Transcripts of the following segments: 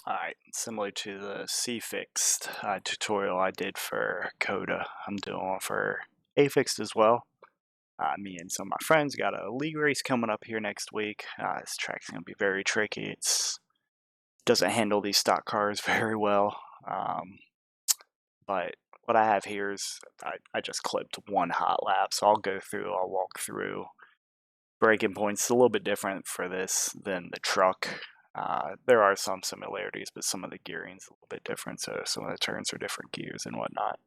Alright, similar to the C-Fixed tutorial I did for COTA, I'm doing one for A-Fixed as well. Me and some of my friends got a league race coming up here next week. This track's going to be very tricky. It doesn't handle these stock cars very well. But what I have here is I just clipped one hot lap, so I'll walk through. Braking points a little bit different for this than the truck. There are some similarities, but some of the gearing's a little bit different, so some of the turns are different gears and whatnot.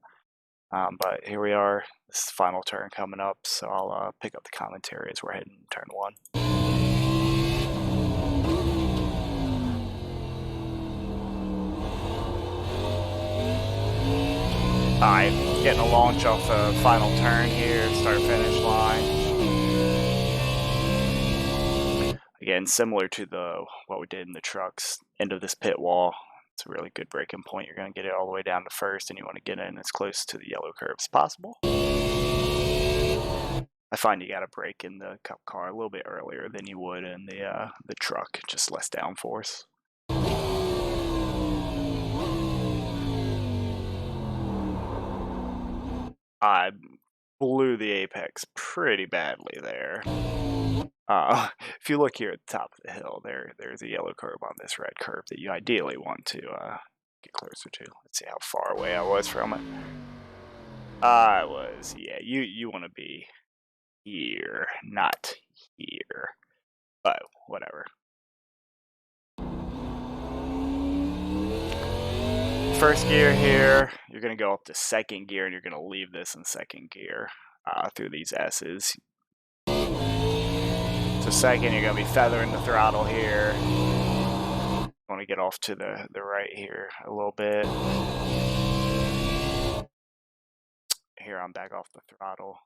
But here we are, this is the final turn coming up, so I'll pick up the commentary as we're heading to turn 1. Alright, getting a launch off the final turn here, start-finish line. Again, similar to what we did in the trucks, end of this pit wall. It's a really good braking point. You're going to get it all the way down to first, and you want to get in as close to the yellow curve as possible. I find you got to brake in the cup car a little bit earlier than you would in the truck, just less downforce. I blew the apex pretty badly there. If you look here at the top of the hill, there's a yellow curve on this red curve that you ideally want to get closer to. Let's see how far away I was from it. Yeah, you want to be here, not here. But whatever. First gear here, you're going to go up to second gear, and you're going to leave this in second gear through these S's. So second, you're going to be feathering the throttle here. You want to get off to the right here a little bit. Here I'm back off the throttle.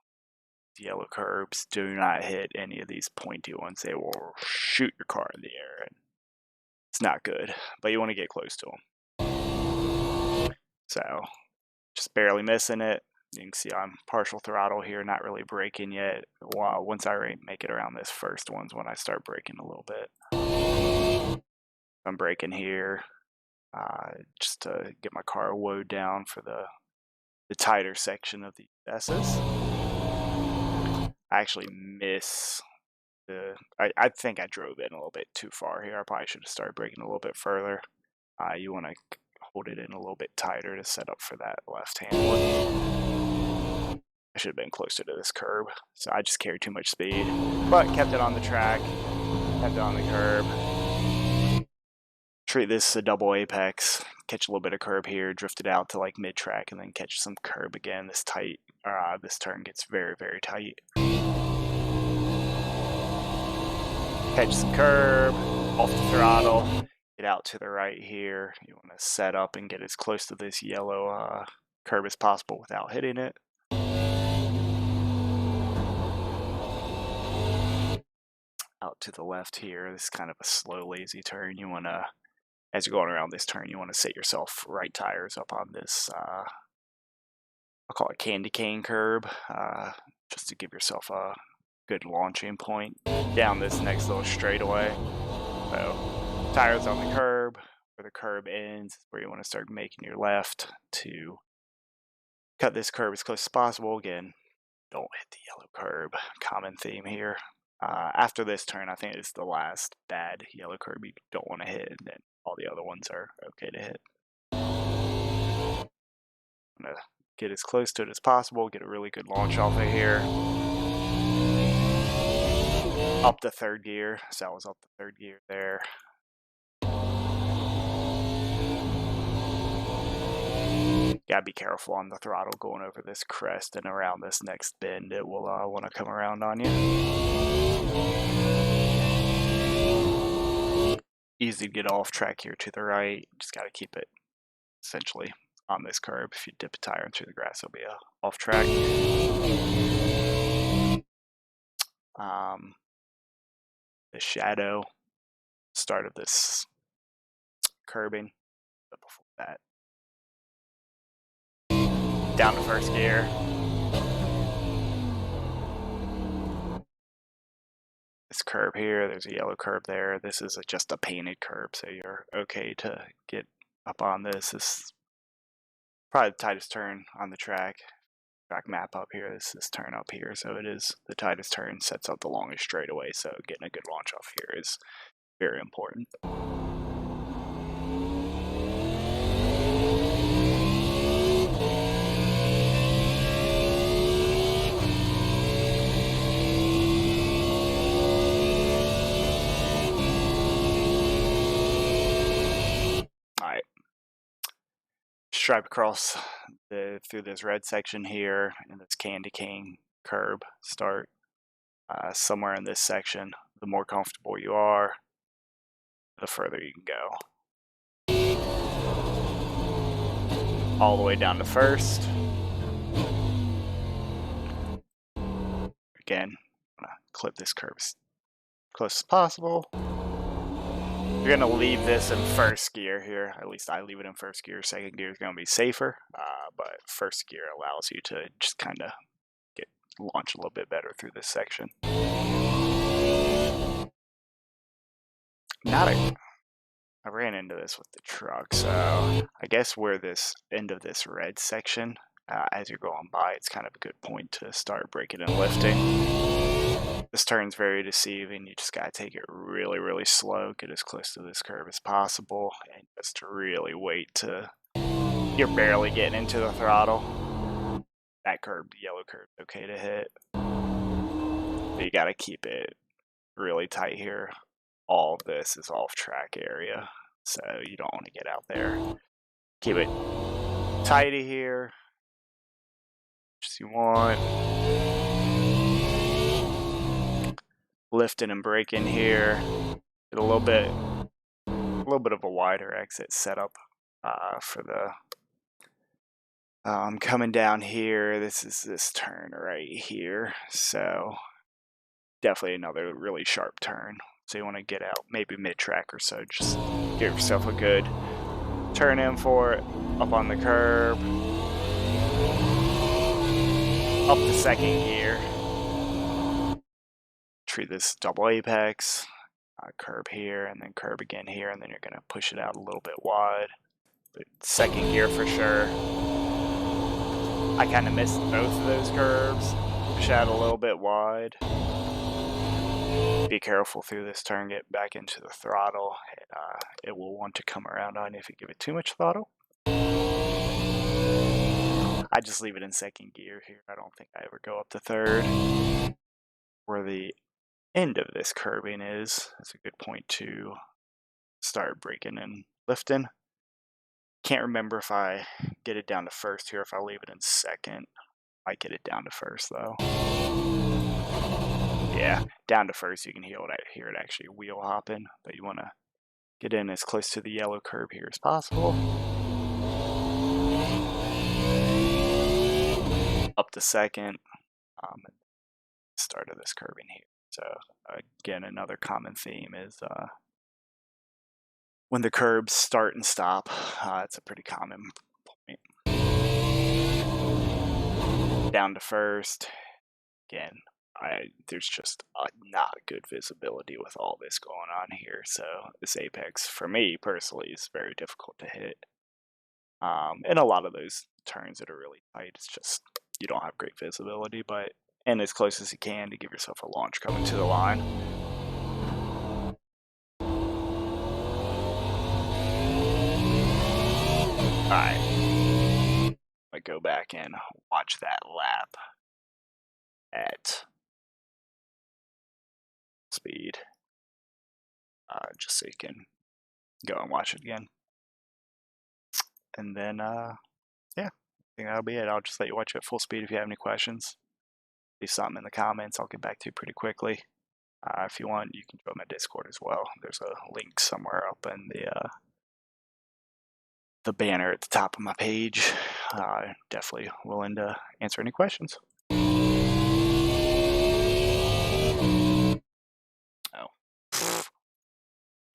The yellow curbs, do not hit any of these pointy ones. They will shoot your car in the air. And it's not good, but you want to get close to them. So just barely missing it. You can see I'm partial throttle here, not really braking yet. Wow, once I make it around this first one's when I start braking a little bit. I'm braking here just to get my car woed down for the tighter section of the S's. I actually miss I think I drove in a little bit too far here. I probably should have started braking a little bit further. You want to hold it in a little bit tighter to set up for that left-hand one. I should have been closer to this curb, so I just carried too much speed, but kept it on the track, kept it on the curb. Treat this as a double apex, catch a little bit of curb here, drift it out to like mid-track, and then catch some curb again. This turn gets very, very tight. Catch some curb, off the throttle. Get out to the right here. You want to set up and get as close to this yellow curb as possible without hitting it. Out to the left here. This is kind of a slow, lazy turn. You want to, as you're going around this turn, you want to set yourself right tires up on this, I'll call it candy cane curb, just to give yourself a good launching point down this next little straightaway. So tires on the curb, where the curb ends, where you want to start making your left to cut this curb as close as possible. Again, don't hit the yellow curb, common theme here. After this turn, I think it's the last bad yellow curb you don't want to hit, and then all the other ones are okay to hit. I'm going to get as close to it as possible, get a really good launch off of here. Up the third gear, so that was up the third gear there. Gotta be careful on the throttle going over this crest and around this next bend. It will want to come around on you. Easy to get off track here to the right. Just got to keep it essentially on this curb. If you dip a tire into the grass, it'll be off track. The shadow, start of this curbing, but before that, down to first gear. this curb here, there's a yellow curb there. This is just a painted curb, so you're okay to get up on this. This is probably the tightest turn on the track map up here. This turn up here, so it is the tightest turn, sets up the longest straightaway, so getting a good launch off here is very important. Alright. Stripe across through this red section here and this candy cane curb start somewhere in this section. The more comfortable you are, the further you can go. All the way down to first. Again, I'm gonna clip this curb as close as possible. You're gonna leave this in first gear here. At least I leave it in first gear. Second gear is gonna be safer, but first gear allows you to just kind of launch a little bit better through this section. I ran into this with the truck, so I guess where this end of this red section, as you're going by, it's kind of a good point to start braking and lifting. This turn's very deceiving. You just gotta take it really, really slow, get as close to this curve as possible, and just really wait to you're barely getting into the throttle. That curb, the yellow curve, okay to hit. But you gotta keep it really tight here. All of this is off-track area, so you don't want to get out there. Keep it tighty here, just you want. Lifting and braking here. Get a little bit of a wider exit setup for the. Coming down here. This is this turn right here, so definitely another really sharp turn. So you want to get out maybe mid-track or so. Just give yourself a good turn in for it. Up on the curb. Up the second gear. Treat this double apex. Curb here and then curb again here. And then you're going to push it out a little bit wide. But second gear for sure. I kind of missed both of those curves. Push out a little bit wide. Be careful through this turn, get back into the throttle. It will want to come around on you if you give it too much throttle. I just leave it in second gear here. I don't think I ever go up to third. Where the end of this curbing is a good point to start braking and lifting. Can't remember if I get it down to first here, if I leave it in second. I get it down to first though. Yeah, down to first, you can hear it actually wheel hopping, but you want to get in as close to the yellow curb here as possible. Up to second, start of this curbing here. So again, another common theme is when the curbs start and stop, it's a pretty common point. Down to first, again. There's just not good visibility with all this going on here, so this apex for me personally is very difficult to hit. And a lot of those turns that are really tight, it's just you don't have great visibility, but end as close as you can to give yourself a launch coming to the line. Alright, I go back and watch that lap at speed, just so you can go and watch it again. And then, yeah, I think that'll be it. I'll just let you watch it at full speed. If you have any questions, leave something in the comments. I'll get back to you pretty quickly. If you want, you can join my Discord as well. There's a link somewhere up in the banner at the top of my page. Definitely willing to answer any questions.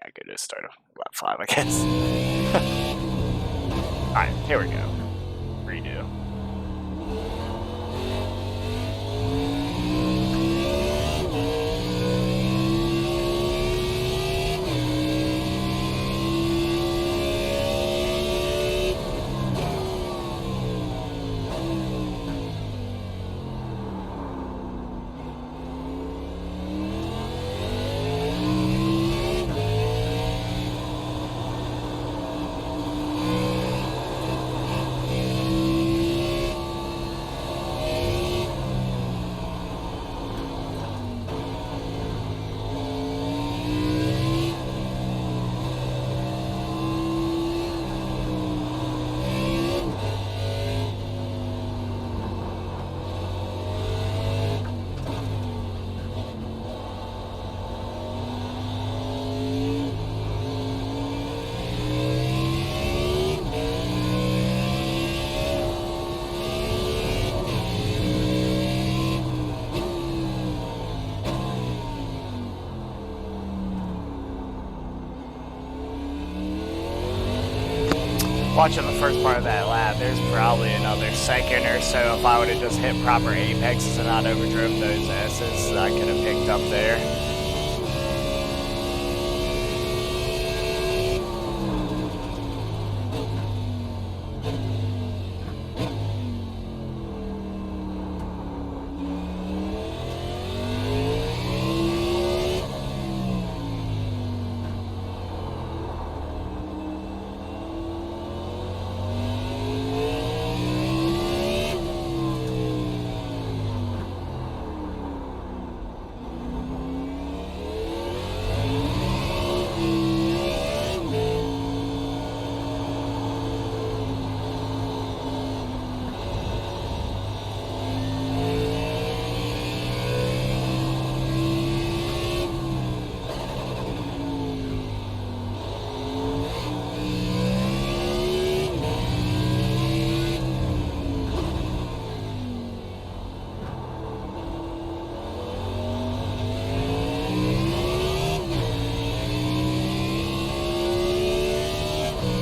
I could just start lap 5, I guess. Alright, here we go. Redo. watching the first part of that lap, there's probably another second or so. If I would have just hit proper apexes and not overdrove those S's, I could have picked up there.